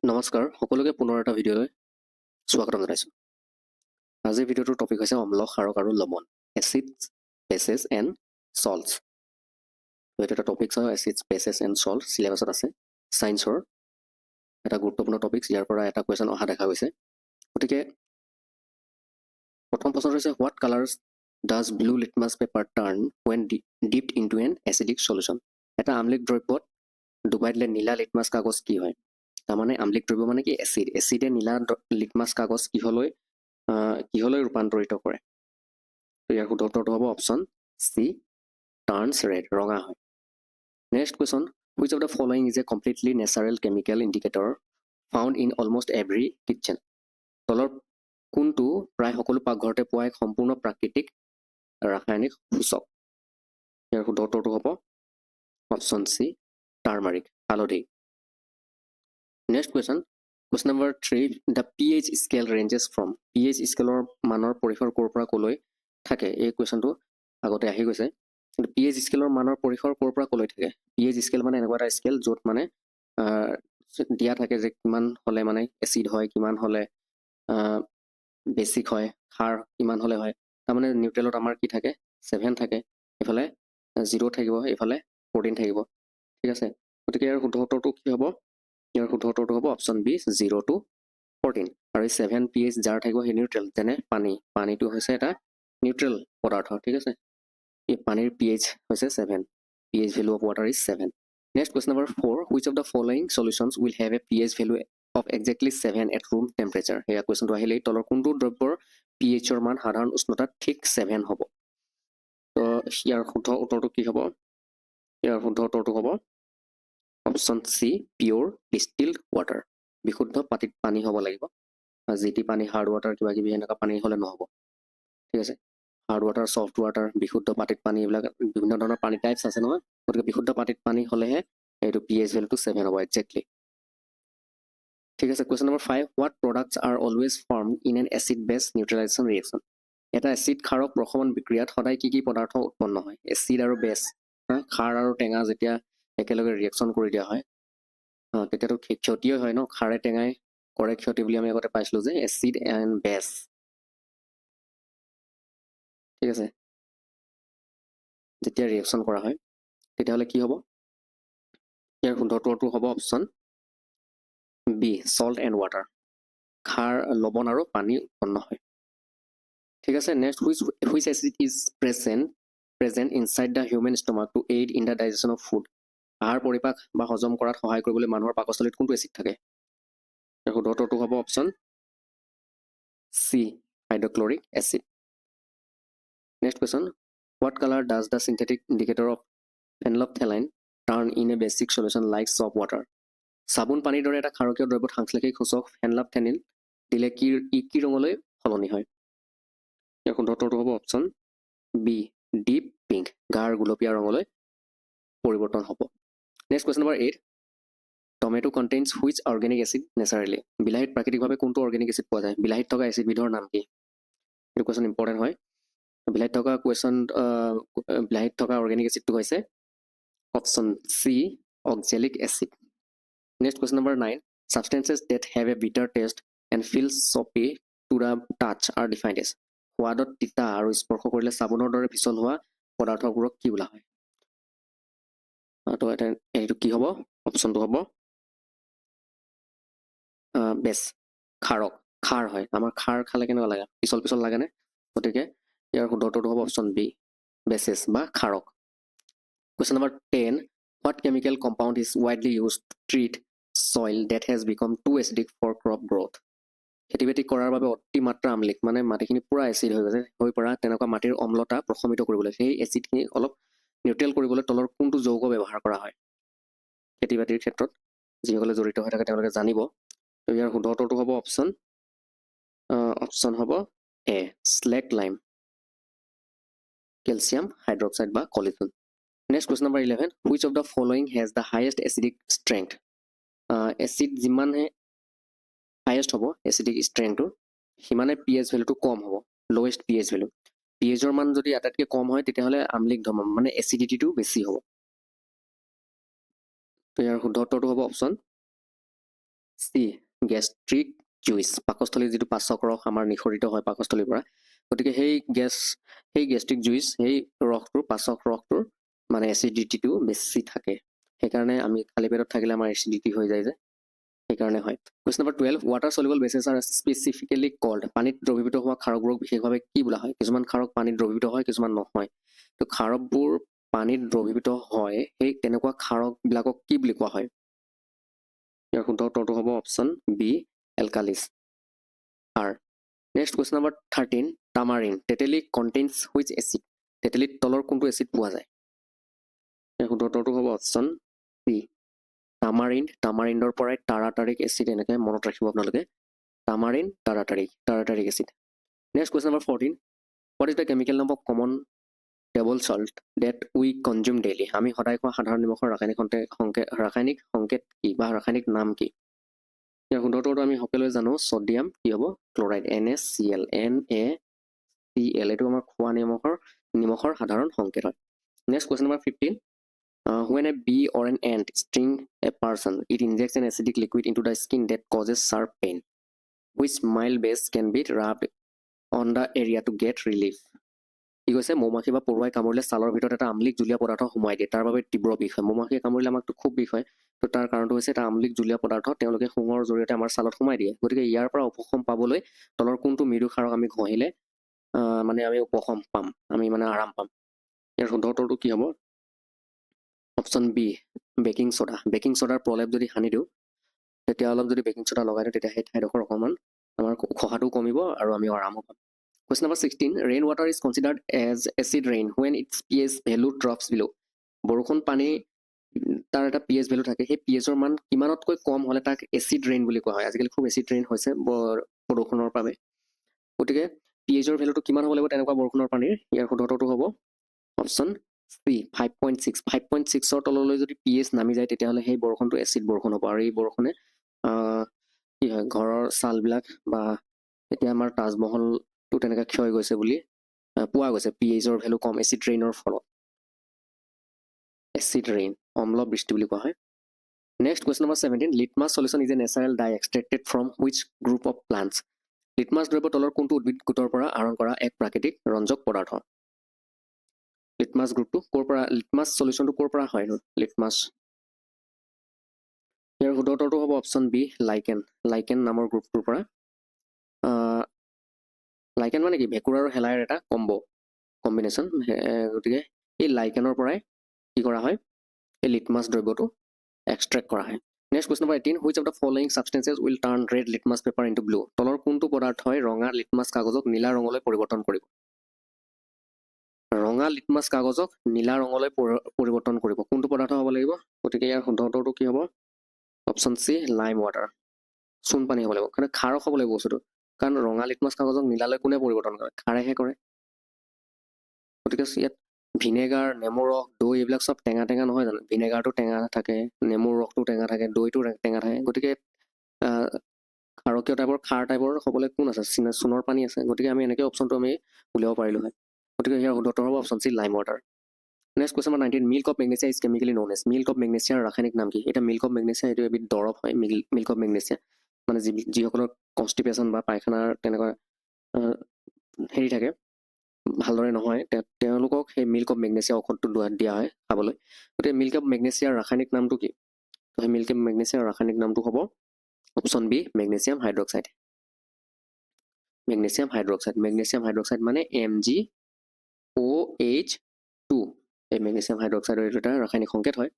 নমস্কাৰ সকলোকে পুনৰ এটা ভিডিঅ'লৈ স্বাগতম জনাইছোঁ। আজিৰ ভিডিঅ'টোৰ টপিক হৈছে অম্ল, ক্ষাৰক আৰু লৱণ, এচিডছ, বেচেছ এণ্ড চল্টছ। এইটো এটা টপিক হয়, এচিডছ, বেচেছ এণ্ড চল্ট, চিলেবাছত আছে, ছায়েন্সৰ এটা গুৰুত্বপূৰ্ণ টপিক। ইয়াৰ পৰা এটা কুৱেশ্যন অহা দেখা গৈছে। গতিকে প্ৰথম প্ৰশ্ন হৈছে, what colours does blue litmus paper turn when dipped into an acidic solution? এটা আম্লিক দ্ৰব্যত ডুবাই দিলে নীলা লিটমাছ কাগজ কি হয়? তাৰমানে আম্লিক দ্ৰব্য মানে কি এচিড, এচিডে নীলা লিটমাছ কাগজ কিহলৈ ৰূপান্তৰিত কৰে? ইয়াৰ শুদ্ধ উত্তৰটো হ'ব অপশ্যন চি, টাৰ্ণছ ৰেড, ৰঙা হয়। Next question, which of the following is a completely natural chemical indicator found in almost every kitchen? তলৰ কোনটো প্ৰায় সকলো পাকঘৰতে পোৱা এক সম্পূৰ্ণ প্ৰাকৃতিক ৰাসায়নিক সূচক? ইয়াৰ শুদ্ধ উত্তৰটো হ'ব অপশ্যন চি, টাৰ্মাৰিক, হালধি। Next question, question number 3, the pH scale ranges from. pH স্কেলৰ মানৰ পৰিসৰ ক'ৰ পৰা ক'লৈ থাকে? এই কুৱেশ্যনটো আগতে আহি গৈছে। কিন্তু pH স্কেলৰ মানৰ পৰিসৰ ক'ৰ পৰা ক'লৈ থাকে? pH স্কেল মানে এনেকুৱা এটা স্কেল য'ত মানে দিয়া থাকে যে কিমান হ'লে মানে এচিড হয়, কিমান হ'লে বেছিক হয়, ক্ষাৰ কিমান হ'লে হয়। তাৰমানে নিউট্ৰেলত আমাৰ কি থাকে? 7 থাকে, এইফালে 0 থাকিব, এইফালে 14 থাকিব। ঠিক আছে, গতিকে ইয়াৰ শুদ্ধ উত্তৰটো কি হ'ব? ইয়াৰ শুদ্ধ উত্তৰটো হ'ব অপশ্যন বি, 0 to 14। আৰু এই 7 pH যাৰ থাকিব সেই নিউট্ৰেল, যেনে পানীটো হৈছে এটা নিউট্ৰেল পদাৰ্থ। ঠিক আছে, এই পানীৰ pH হৈছে 7, pH value of water is 7. Next question number 4, which of the following solutions will have a pH value of exactly 7 at room temperature? সেয়া কুৱেশ্যনটো আহিলেই, তলৰ কোনটো দ্ৰব্যৰ pHৰ মান সাধাৰণ উষ্ণতাত ঠিক 7 হ'ব? তো ইয়াৰ শুদ্ধ উত্তৰটো কি হ'ব? ইয়াৰ শুদ্ধ উত্তৰটো হ'ব অপশ্যন চি, পিয়'ৰ ডিষ্টিল্ড ৱাটাৰ, বিশুদ্ধ পানী হ'ব লাগিব। যি টি পানী, হাৰ্ড ৱাটাৰ, কিবা কিবি এনেকুৱা পানী হ'লে নহ'ব। ঠিক আছে, হাৰ্ড ৱাটাৰ, ছফ্ট ৱাটাৰ, বিশুদ্ধ পানীত পানী, এইবিলাক বিভিন্ন ধৰণৰ পানী টাইপছ আছে নহয়। গতিকে বিশুদ্ধ পানীত পানী হ'লেহে এইটো pH ভেলুটো 7 হ'ব একজেক্টলি। ঠিক আছে, question number 5, what products R always form in an acid বেছ নিউট্ৰেলাইজেশ্যন ৰিয়েকশ্যন? এটা এচিড ক্ষাৰক প্ৰশমন বিক্ৰিয়াত সদায় কি পদাৰ্থ উৎপন্ন হয়? এচিড আৰু বেছ, ক্ষাৰ আৰু টেঙা যেতিয়া একেলগে ৰিয়েকশ্যন কৰি দিয়া হয় তেতিয়াতো ক্ষতিয়ে হয় ন, ক্ষাৰে টেঙাই কৰে ক্ষতি বুলি আমি আগতে পাইছিলোঁ যে এচিড এণ্ড বেছ। ঠিক আছে, যেতিয়া ৰিয়েকশ্যন কৰা হয় তেতিয়াহ'লে কি হ'ব? ইয়াৰ শুদ্ধ উত্তৰটো হ'ব option B, salt and water, ক্ষাৰ, লৱণ আৰু পানী উৎপন্ন হয়। ঠিক আছে, next, which acid is present inside the human stomach to aid in the digestion of food? আহাৰ পৰিপাক বা হজম কৰাত সহায় কৰিবলৈ মানুহৰ পাকস্থলীত কোনটো এচিড থাকে? ইয়াৰ শুদ্ধ উত্তৰটো হ'ব option C, hydrochloric acid. Next question, what colour does the synthetic indicator of phenolphthalein turn in a basic solution like soap water? চাবোন পানীৰ দৰে এটা ক্ষাৰকীয় দ্ৰব্যত সাংশ্লেষিক সূচক ফেনলফথেনিল দিলে কি ৰঙলৈ সলনি হয়? ইয়াৰ শুদ্ধ উত্তৰটো হ'ব অপশ্যন বি, ডিপ পিংক, গাঢ় গুলপীয়া ৰঙলৈ পৰিৱৰ্তন হ'ব। Next question number 8, tomato contains which organic acid naturally? বিলাহীত প্ৰাকৃতিকভাৱে কোনটো অৰ্গেনিক এচিড পোৱা যায়? বিলাহীত থকা এচিডবিধৰ নাম কি? এইটো কুৱেশ্যন ইম্পৰ্টেণ্ট হয়। বিলাহীত থকা অৰ্গেনিক এচিডটো হৈছে option C, oxalic acid. Next question number 9, substances that have a bitter taste and feel soapy to the touch are defined as? সোৱাদত তিতা আৰু স্পৰ্শ কৰিলে চাবোনৰ দৰে পিছল হোৱা পদাৰ্থবোৰক কি বোলা হয়? তো এইটো কি হ'ব? অপশ্যনটো হ'ব বেছ, ক্ষাৰ হয়। আমাৰ ক্ষাৰ খালে কেনেকুৱা লাগে? পিছল লাগেনে? গতিকে ইয়াৰ শুদ্ধ উত্তৰটো হ'ব অপশ্যন বি, বেচেছ বা ক্ষাৰক। Question number 10, what chemical compound is widely use to treat soil that has become too acidic for crop growth? খেতি বাতি কৰাৰ বাবে অতিমাত্ৰা আমলিক, মানে মাটিখিনি পূৰা এচিড হৈ পৰা তেনেকুৱা মাটিৰ অম্লতা প্ৰশমিত কৰিবলৈ, সেই এচিডখিনি অলপ নিউট্ৰেল কৰিবলৈ তলৰ কোনটো যৌগ ব্যৱহাৰ কৰা হয়? খেতি বাতিৰ ক্ষেত্ৰত যিসকলে জড়িত হৈ থাকে তেওঁলোকে জানিব। তো ইয়াৰ শুদ্ধ উত্তৰটো হ'ব অপশ্যন হ'ব এ, স্লেক লাইম, কেলছিয়াম হাইড্ৰক্সাইড বা collision. Next question number 11, which of the following has the highest acidic strength? Acid যিমানে হাইয়েষ্ট হ'ব এচিডিক ষ্ট্ৰেংথটো, সিমানে pH ভেলুটো কম হ'ব, লৱেষ্ট pH ভেলু। pHৰ মান যদি আটাইতকৈ কম হয় তেতিয়াহ'লে আমলিক ধৰ্ম, মানে এচিডিটিটো বেছি হ'ব। তো ইয়াৰ শুদ্ধ উত্তৰটো হ'ব অপশ্যন চি গেষ্ট্ৰিক জুইচ পাকস্থলীৰ যিটো পাচক ৰস আমাৰ নিঃসৰিত হয় পাকস্থলীৰ পৰা গতিকে সেই গেষ্ট্ৰিক জুইচ সেই ৰসটোৰ পাচক ৰসটোৰ মানে এচিডিটিটো বেছি থাকে সেইকাৰণে আমি খালী পেটত থাকিলে আমাৰ এচিডিটি হৈ যায় যে সেইকাৰণে হয় question number 12 water soluble bases are specifically called পানীত দ্ৰৱীভূত হোৱা ক্ষাৰকবোৰক বিশেষভাৱে কি বোলা হয় কিছুমান ক্ষাৰক পানীত দ্ৰৱীভূত হয় কিছুমান নহয় তো ক্ষাৰকবোৰ পানীত দ্ৰৱীভূত হয় সেই তেনেকুৱা ক্ষাৰকবিলাকক কি বুলি কোৱা হয় ইয়াৰ শুদ্ধ উত্তৰটো হ'ব option B alkalis are next question number 13 tamarind তেতেলী কণ্টেইনছ হুইচ এচিড তেতেলীত তলৰ কোনটো এচিড পোৱা যায় ইয়াৰ শুদ্ধ উত্তৰটো হ'ব অপশ্যন চি টামাৰিণ্ডৰ পৰাই টাৰাটাৰিক এচিড এনেকৈ মনত ৰাখিব আপোনালোকে tamarind tartaric acid next question number 14 what is the chemical name of common table salt that we consume daily আমি সদায় খোৱা সাধাৰণ নিমখৰ ৰাসায়নিক সংকেত কি বা ৰাসায়নিক নাম কি ইয়াৰ শুদ্ধ উত্তৰটো আমি সকলোৱে জানো ছডিয়াম কি হ'ব ক্লৰাইড NaCl এইটো আমাৰ খোৱা নিমখৰ সাধাৰণ সংকেত হয় next question number 15 when a bee or an ant sting a person, it injects an acidic liquid into the skin that causes sharp pain. Which mild base can be rubbed on the area to get relief? কি কৈছে মৌমাখি বা পৰুৱাই কামুৰিলে ছালৰ ভিতৰত এটা আমলিক জুলীয়া পদাৰ্থ সোমাই দিয়ে তাৰ বাবে তীব্ৰ বিষ হয় মৌমাখিয়ে কামুৰিলে আমাকতো খুব বিষ হয় তো তাৰ কাৰণটো হৈছে এটা আমলিক জুলীয়া পদাৰ্থ তেওঁলোকে শুঙৰ জৰিয়তে আমাৰ ছালত সোমাই দিয়ে গতিকে ইয়াৰ পৰা উপশম পাবলৈ তলৰ কোনটো মৃদু ক্ষাৰক আমি ঘঁহিলে মানে আমি উপশম পাম আমি মানে আৰাম পাম ইয়াৰ শুদ্ধ উত্তৰটো কি হ'ব অপশ্যন বি বেকিং ছ'ডাৰ প্ৰলেপ যদি সানি দিওঁ তেতিয়া অলপ যদি বেকিং ছ'ডা লগাই দিওঁ তেতিয়া সেই ঠাইডোখৰ অকণমান আমাৰ খহাটো কমিব আৰু আমি আৰামো পাম question number 16 rain water is considered as acid rain when its pH value drops below বৰষুণ পানী তাৰ এটা pH ভেলু থাকে সেই pHৰ মান কিমানতকৈ কম হ'লে তাক এচিড ৰেইন বুলি কোৱা হয় আজিকালি খুব এচিড ৰেইন হৈছে বৰষুণৰ বাবে গতিকে pHৰ ভেলুটো কিমান হ'ব লাগিব তেনেকুৱা বৰষুণৰ পানীৰ ইয়াৰ শুদ্ধ উত্তৰটো হ'ব অপশ্যন চি 5.6ৰ তললৈ যদি pH নামি যায় তেতিয়াহ'লে সেই বৰষুণটো এচিড বৰষুণ হ'ব আৰু এই বৰষুণে কি হয় ঘৰৰ ছালবিলাক বা এতিয়া আমাৰ তাজমহলটো তেনেকৈ ক্ষয় গৈছে বুলি পোৱা গৈছে pHৰ ভেলু কম এচিড ৰেইনৰ ফলত এচিড ৰেইন অম্ল বৃষ্টি বুলি কোৱা হয় next question number 17 litmus solution is a natural dye extracted from which group of plants litmus দ্ৰব্য তলৰ কোনটো উদ্ভিদ গোটৰ পৰা আহৰণ কৰা এক প্ৰাকৃতিক ৰঞ্জক পদাৰ্থ লিটমাছ গ্ৰুপটো লিটমাছ সলিউশ্যনটো ক'ৰ পৰা হয় লিটমাছ ইয়াৰ শুদ্ধ উত্তৰটো হ'ব অপশ্যন বি লাইকেন নামৰ গ্ৰুপটোৰ পৰা লাইকেন মানে কি ভেঁকুৰ আৰু শেলাইৰ এটা কম্বিনেশ্যন গতিকে এই লাইকেনৰ পৰাই কি কৰা হয় এই লিটমাছ দ্ৰব্যটো এক্সট্ৰেক্ট কৰা হয় next question number 18 which of the following substances will turn red litmus paper into blue তলৰ কোনটো পদাৰ্থই ৰঙা লিটমাছ কাগজক নীলা ৰঙলৈ পৰিৱৰ্তন কৰিব ৰঙা লিটমাছ কাগজক নীলা ৰঙলৈ পৰিৱৰ্তন কৰিব কোনটো পদাৰ্থ হ'ব লাগিব গতিকে ইয়াৰ শুদ্ধ উত্তৰটো কি হ'ব অপশ্যন চি লাইম ৱাটাৰ চূণ পানী হ'ব লাগিব কাৰণ খাৰক হ'ব লাগিব বস্তুটো কাৰণ ৰঙা লিটমাছ কাগজক নীলালৈ কোনে পৰিৱৰ্তন কৰে খাৰেহে কৰে গতিকে ইয়াত ভিনেগাৰ নেমু ৰস দৈ এইবিলাক চব টেঙা নহয় জানো ভিনেগাৰটো টেঙা থাকে নেমুৰ ৰসটো টেঙা থাকে দৈটো টেঙা থাকে গতিকে ক্ষাৰকীয় টাইপৰ খাৰ টাইপৰ হ'বলৈ কোন আছে চূণৰ পানী আছে গতিকে আমি এনেকৈ অপশ্যনটো আমি উলিয়াব পাৰিলোঁ হয় গতিকে ইয়াৰ শুদ্ধ উত্তৰ হ'ব option C lime water next question number 19 milk of magnesia is chemically known as milk of মেগনেছিয়াৰ ৰাসায়নিক নাম কি এতিয়া মিল্ক অফ মেগনেছিয়া এইটো এবিধ দৰৱ হয় মিল্ক অফ মেগনেছিয়া মানে যিসকলৰ কনষ্টিপেশ্যন বা পায়খানাৰ তেনেকুৱা হেৰি থাকে ভালদৰে নহয় তেওঁলোকক সেই মিল্ক অফ মেগনেছিয়া ঔষধটো দিয়া হয় খাবলৈ গতিকে মিল্ক অফ মেগনেছিয়াৰ ৰাসায়নিক নামটো কি সেই মিল্ক অফ মেগনেছিয়াৰ ৰাসায়নিক নামটো হ'ব option B magnesium hydroxide magnesium hydroxide মানে MgOH2 এই মেগনেছিয়াম হাইড্ৰক্সাইডৰ এইটো এটা ৰাসায়নিক সংকেত হয়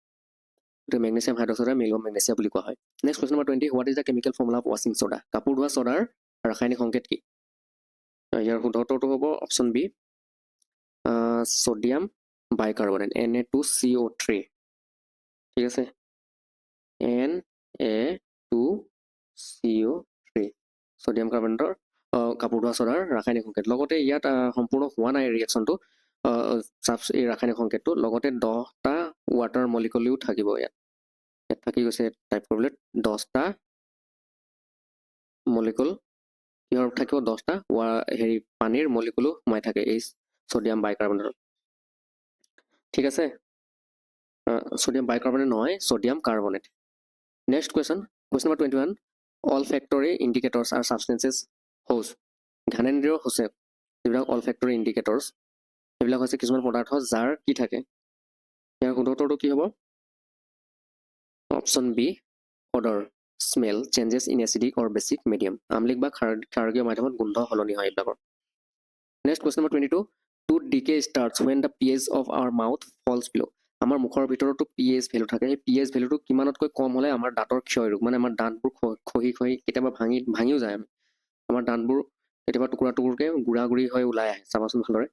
গতিকে মেগনেছিয়াম হাইড্ৰক্সাইডৰ মিল্ক অফ মেগনেছিয়া বুলি কোৱা হয় next question number 20 what is the chemical formula of ৱাশ্বিং ছ'ডা কাপোৰ ধোৱা ছ'ডাৰ ৰাসায়নিক সংকেত কি ইয়াৰ শুদ্ধ উত্তৰটো হ'ব option B sodium bicarbonate Na2CO3 ঠিক আছে Na2CO3 ছ'ডিয়াম কাৰ্বনেটৰ কাপোৰ ধোৱা ছ'ডাৰ ৰাসায়নিক সংকেত লগতে ইয়াত সম্পূৰ্ণ হোৱা নাই ৰিয়েকশ্যনটো এই ৰাসায়নিক সংকেতটো লগতে 10টা ৱাটাৰ মলিকুলো থাকিব ইয়াত থাকি গৈছে টাইপ কৰিবলৈ 10টা মলিকুল কিহৰ থাকিব 10টা হেৰি পানীৰ মলিকুলো সোমাই থাকে এই ছ'ডিয়াম বাইকাৰ্বনেটত ঠিক আছে ছ'ডিয়াম বাইকাৰ্বনেট নহয় sodium carbonate next question number 21 olfactory indicators are substances whose ঘানেন্দ্ৰিয় হৈছে যিবিলাক olfactory indicators এইবিলাক হৈছে কিছুমান পদাৰ্থ যাৰ কি থাকে ইয়াৰ শুদ্ধটো কি হ'ব option B odor smell changes in acidic or basic medium আমলিক বা ক্ষাৰকীয় মাধ্যমত গোন্ধ সলনি হয় এইবিলাকৰ next question number 22 to decay starts when the pH of our mouth falls below আমাৰ মুখৰ ভিতৰতো pH ভ্যালু থাকে এই pH ভ্যালুটো কিমানতকৈ কম হলে আমাৰ দাঁতৰ ক্ষয় ৰোগ মানে আমাৰ দাঁতবোৰ খহি কেতিয়াবা ভাঙিও যায় আমাৰ দাঁতবোৰ কেতিয়াবা টুকুৰা টুকুৰকে গুড়াগুড়ি হৈ ওলাই আহে চাবাচোন ভালদৰে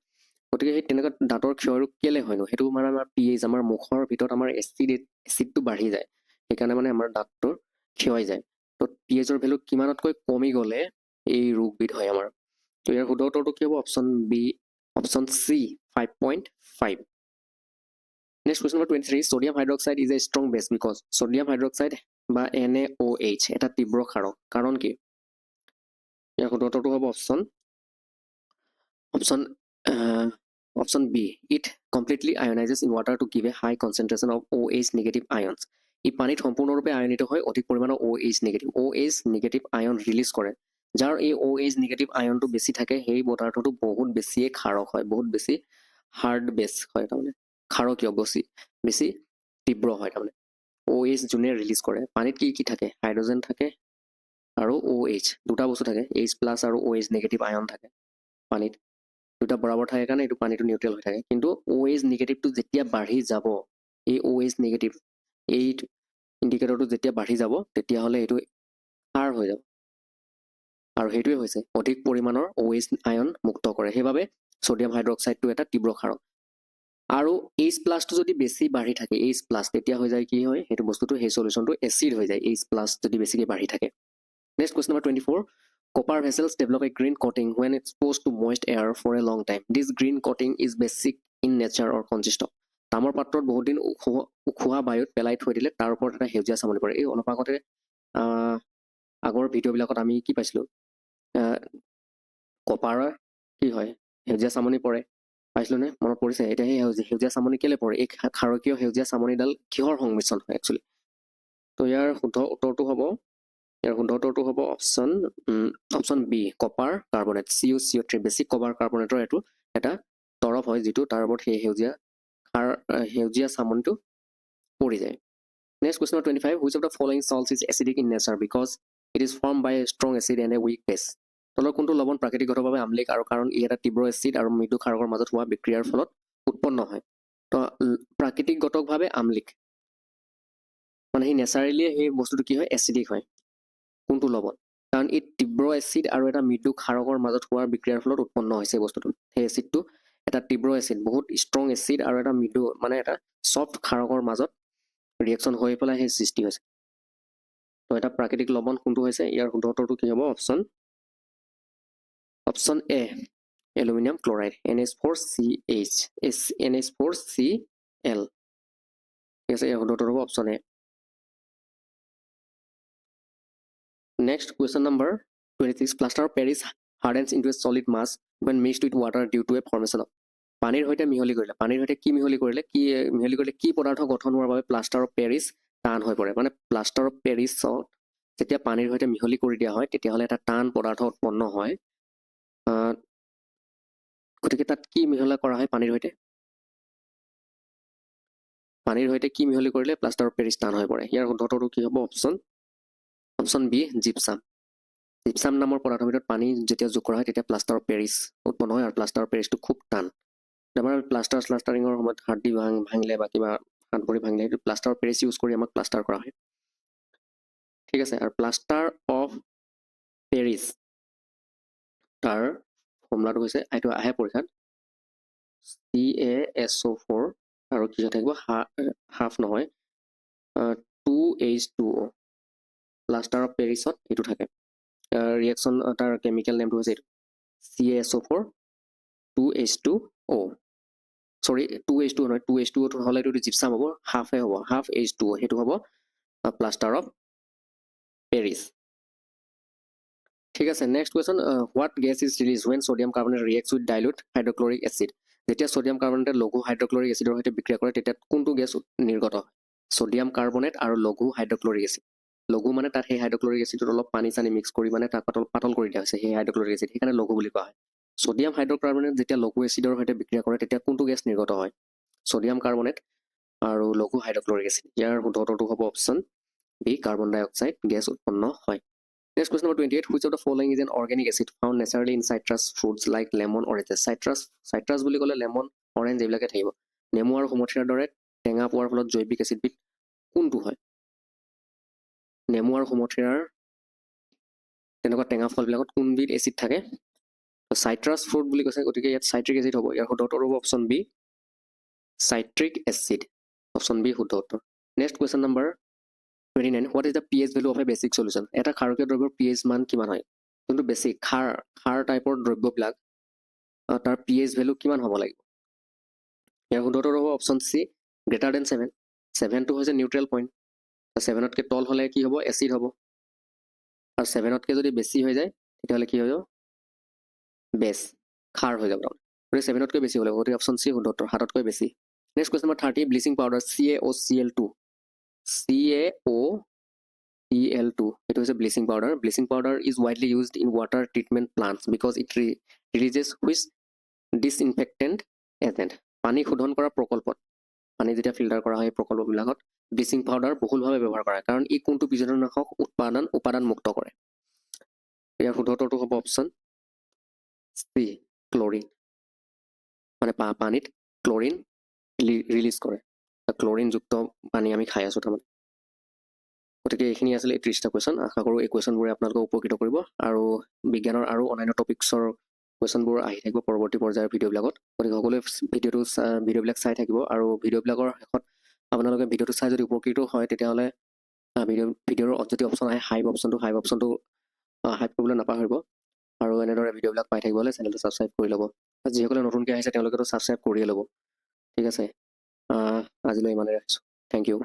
গতিকে সেই তেনেকুৱা দাঁতৰ ক্ষয় ৰোগ কেলে হয়নো সেইটো মানে আমাৰ pH আমাৰ মুখৰ ভিতৰত আমাৰ এচিডটো বাঢ়ি যায় সেইকাৰণে মানে আমাৰ দাঁতটোৰ ক্ষয় যায় তো pHৰ ভ্যালু কিমানতকৈ কমি গলে এই ৰোগবিধ হয় আমাৰ তো ইয়াৰ শুদ্ধটো কি হ'ব option B option C 5.5 next question number 23 sodium hydroxide is a strong base because sodium hydroxide বা NaOH এটা তীব্ৰ ক্ষাৰক কাৰণ কি ইয়াৰ শুদ্ধটো হ'ব option B it completely ionizes in water to give a high concentration of OH negative ions ই পানীত সম্পূৰ্ণৰূপে আয়নিত হৈ অধিক পৰিমাণৰ OH negative ion ৰিলিজ কৰে যাৰ এই OH negative আয়নটো বেছি থাকে সেই পদাৰ্থটো বহুত বেছিয়ে ক্ষাৰক হয় বহুত বেছি হাৰ্ড বেছ হয় তাৰমানে ক্ষাৰকীয় বেছি তীব্ৰ হয় তাৰমানে OH যোনে ৰিলিজ কৰে পানীত কি থাকে হাইড্ৰজেন থাকে আৰু OH দুটা বস্তু থাকে H+ আৰু OH নেগেটিভ আয়ন থাকে পানীত দুটা বৰাবৰ থাকে কাৰণে এইটো পানীটো নিউট্ৰেল হৈ থাকে কিন্তু OH নেগেটিভটো যেতিয়া বাঢ়ি যাব এই OH নেগেটিভ এই ইন্ডিকেটৰটো যেতিয়া বাঢ়ি যাব তেতিয়া হলে এইটো ক্ষাৰ হৈ যাব আৰু হেইটোৱে হৈছে অধিক পৰিমাণৰ OH আয়ন মুক্ত কৰে সেইবাবে সোডিয়াম হাইড্ৰক্সাইডটো এটা তীব্ৰ ক্ষাৰক আৰু H+ টো যদি বেছি বাঢ়ি থাকে H+ তেতিয়া হৈ যায় কি হয় হেতু বস্তুটো হে সলিউশনটো এসিড হৈ যায় H+ যদি বেছিকে বাঢ়ি থাকে next question number 24 copper vessels develop a green coating when exposed to moist air for a long time this green coating is basic in nature or consist of তামৰ পাত্ৰত বহুত দিন উখোৱা বায়ুত পেলাই থৈ দিলে তাৰ ওপৰত এটা হেউজিয়া সামনি পৰে এই অনুপাকতে আগৰ ভিডিও বিলাকত আমি কি পাইছিলো কপাৰ কি হয় হেউজিয়া সামনি পৰে পাইছিলো নে মনত পৰিছে এটা হেউজিয়া সামনি কেলে পৰে এই ক্ষাৰকীয় হেউজিয়া সামনিডাল কিহৰ সংমিশ্ৰণ হয় একচুয়ালি তো ইয়াৰ শুদ্ধ উত্তৰটো হ'ব ইয়াৰ শুদ্ধ উত্তৰটো হ'ব option B copper carbonate CuCO3 basic copper কাৰ্বনেটৰ এটো এটা তৰফ হয় যেটো তাৰ ওপৰত হেউজিয়া সামনিটো পৰি যায় next question number 25 which of the following salts is acidic in nature because it is formed by a strong acid and a weak base তলৰ কোনটো লবণ প্ৰাকৃতিকভাৱে আমলিক আৰু কাৰণ ই এটা তীব্ৰ এসিড আৰু মৃদু ক্ষাৰকৰ মাজত হোৱা বিক্ৰিয়াৰ ফলত উৎপন্ন হয় তো প্ৰাকৃতিকগতভাৱে আমলিক মানে হি নেচাৰেলি হে বস্তুটো কি হয় এসিডিক হয় কোনটো লবণ কাৰণ ই তীব্ৰ এসিড আৰু এটা মৃদু ক্ষাৰকৰ মাজত হোৱা বিক্ৰিয়াৰ ফলত উৎপন্ন হৈছে বস্তুটো হে এসিডটো এটা তীব্ৰ এসিড বহুত ষ্ট্ৰং এসিড আৰু এটা মৃদু মানে এটা সফট ক্ষাৰকৰ মাজত ৰিঅ্যাকশন হৈ পেলাই হে সৃষ্টি হৈছে তো এটা প্ৰাকৃতিক লবণ কোনটো হৈছে ইয়াৰ শুদ্ধ উত্তৰটো কি হ'ব অপচন এ এলুমিনিয়াম ক্লোৰাইড NH4CH NH4Cl ঠিক আছে ইয়াৰ শুদ্ধ উত্তৰ হ'ব option A next question number 26 plaster of Paris hardens into a solid mass when mixed with water due to a formation of পানীৰ হৈতে মিহলি কৰিলে কি পদাৰ্থ গঠন হোৱাৰ বাবে প্লাষ্টাৰ অফ পেৰিছ টান হৈ পৰে মানে প্লাষ্টাৰ অফ পেৰিছত যেতিয়া পানীৰ হৈতে মিহলি কৰি দিয়া হয় তেতিয়া হলে এটা টান পদাৰ্থ উৎপন্ন হয় গতিকে তাত কি মিহলা কৰা হয় পানীৰ হৈতে কি মিহলি কৰিলে প্লাষ্টাৰ অফ পেৰিছ টান হৈ পৰে ইয়াৰ শুদ্ধটো কি হ'ব অপচন বি জিপসাম নামৰ পদাৰ্থৰ ভিতৰত পানী যেতিয়া যোগ কৰা হয় তেতিয়া প্লাষ্টাৰ অফ পেৰিছ উৎপন্ন হয় আৰু প্লাষ্টাৰ অফ পেৰিছটো খুব টান আমাৰ প্লাষ্টাৰিঙৰ সময়ত হাড়দি ভাঙিলে বা কিবা হাত ভৰি ভাঙিলে সেইটো প্লাষ্টাৰ অফ পেৰিছ ইউজ কৰি আমাক প্লাষ্টাৰ কৰা হয় ঠিক আছে আৰু প্লাষ্টাৰ অফ পেৰিছ তাৰ ফৰ্মুলাটো হৈছে এইটো আহে পৰীক্ষাত CaSO4 আৰু কি থাকিব হাফ নহয় 2H2O প্লাষ্টাৰ অফ পেৰিছত এইটো থাকে ৰিঅ্যাকশন তাৰ কেমিক্যাল নেমটো হৈছে CaSO4 2H2O সৰি 2H2O নহয় 2H2O হলে এইটো জিপসাম হ'ব হাফে হ'ব হাফ H2O হেতু হ'ব প্লাষ্টাৰ অফ পেৰিছ ঠিক আছে next question what gas is release when sodium carbonate reacts with dilute hydrochloric acid যেতিয়া সোডিয়াম কাৰ্বনেটে লঘু হাইড্ৰক্লৰিক এসিডৰ সৈতে বিক্ৰিয়া কৰে তেতিয়া কোনটো গেছ নিৰ্গত হয় সোডিয়াম কাৰ্বনেট আৰু লঘু হাইড্ৰক্লৰিক এসিড লঘু মানে তাত সেই হাইড্ৰক্লৰিক এচিডত অলপ পানী চানি মিক্স কৰি মানে তাক পাতল কৰি দিয়া হৈছে সেই হাইড্ৰক্লৰিক এচিড, সেইকাৰণে লঘু বুলি কোৱা হয়। ছডিয়াম হাইড্ৰকাৰ্বনেট যেতিয়া লঘু এচিডৰ সৈতে বিক্ৰিয়া কৰে তেতিয়া কোনটো গেছ নিৰ্গত হয়? ছডিয়াম কাৰ্বনেট আৰু লঘু হাইড্ৰক্লৰিক এচিড। ইয়াৰ শুদ্ধ উত্তৰটো হ'ব অপশ্যন বি, কাৰ্বন ডাই অক্সাইড গেছ উৎপন্ন হয়। Next question number 28. Which of the following is an organic acid found naturally in citrus fruits like lemon, oranges? Citrus বুলি ক'লে লেমন, অৰেঞ্জ এইবিলাকে থাকিব। নেমু আৰু সুমথিৰাৰ দৰে টেঙা পোৱাৰ ফলত জৈৱিক এচিডবিধ কোনটো হয়? নেমু আৰু সুমথিৰাৰ তেনেকুৱা টেঙা ফলবিলাকত কোনবিধ এচিড থাকে? চাইট্ৰাছ ফ্ৰুট বুলি কৈছে, গতিকে ইয়াত চাইট্ৰিক এচিড হ'ব। ইয়াৰ শুদ্ধ উত্তৰ হ'ব option B, citric acid. Option B শুদ্ধ উত্তৰ। Next question number 29. What is the pH value of a basic solution? এটা ক্ষাৰকীয় দ্ৰব্যৰ pH মান কিমান হয়? যোনটো বেছিক খাৰ টাইপৰ দ্ৰব্যবিলাক তাৰ pH ভেলু কিমান হ'ব লাগিব? ইয়াৰ শুদ্ধ উত্তৰ হ'ব অপশ্যন চি, গ্ৰেটাৰ দেন 7। 7টো হৈছে নিউট্ৰেল পইণ্ট। 7তকৈ তল হ'লে কি হ'ব? এচিড হ'ব। আৰু 7তকৈ যদি বেছি হৈ যায় তেতিয়াহ'লে কি হৈ যাব? বেছ, খাৰ হৈ যাব। গতিকে 7তকৈ বেছি হ'লে, গতিকে অপশ্যন চি শুদ্ধ উত্তৰ, 7তকৈ বেছি। Next question number 30. Bleaching powder CaOCl2 এইটো হৈছে bleaching powder. Bleaching powder is widely used in water treatment plants because it releases which disinfectant agent. পানী শোধন কৰা প্ৰকল্পত, পানী যেতিয়া ফিল্টাৰ কৰা হয় এই প্ৰকল্পবিলাকত ব্লিচিং পাউডাৰ বহুলভাৱে ব্যৱহাৰ কৰা হয়, কাৰণ ই কোনটো বীজাণুনাশক উপাদান মুক্ত কৰে? ইয়াৰ শুদ্ধ উত্তৰটো হ'ব অপশ্যন চি, ক্লৰিন। মানে পানীত ক্লৰিন ৰিলিজ কৰে, ক্লৰিনযুক্ত পানী আমি খাই আছোঁ তাৰমানে। গতিকে এইখিনি আছিলে 30টা কুৱেশ্যন। আশা কৰোঁ এই কুৱেশ্যনবোৰে আপোনালোকক উপকৃত কৰিব, আৰু বিজ্ঞানৰ আৰু অন্যান্য টপিক্সৰ কুৱেশ্যনবোৰ আহি থাকিব পৰৱৰ্তী পৰ্যায়ৰ ভিডিঅ'বিলাকত। গতিকে সকলোৱে ভিডিঅ'বিলাক চাই থাকিব, আৰু ভিডিঅ'বিলাকৰ শেষত আপোনালোকে ভিডিঅ'টো চাই যদি উপকৃত হয় তেতিয়াহ'লে ভিডিঅ'ৰ যদি অপশ্যন আহে হাইপ অপশ্যনটো হাইপ কৰিবলৈ নাপাহৰিব। আৰু এনেদৰে ভিডিঅ'বিলাক পাই থাকিবলৈ চেনেলটো ছাবস্ক্ৰাইব কৰি ল'ব। যিসকলে নতুনকৈ আহিছে তেওঁলোকেতো ছাবস্ক্ৰাইব কৰিয়ে ল'ব। ঠিক আছে, আজিলৈ ইমানেই ৰাখিছোঁ। Thank U.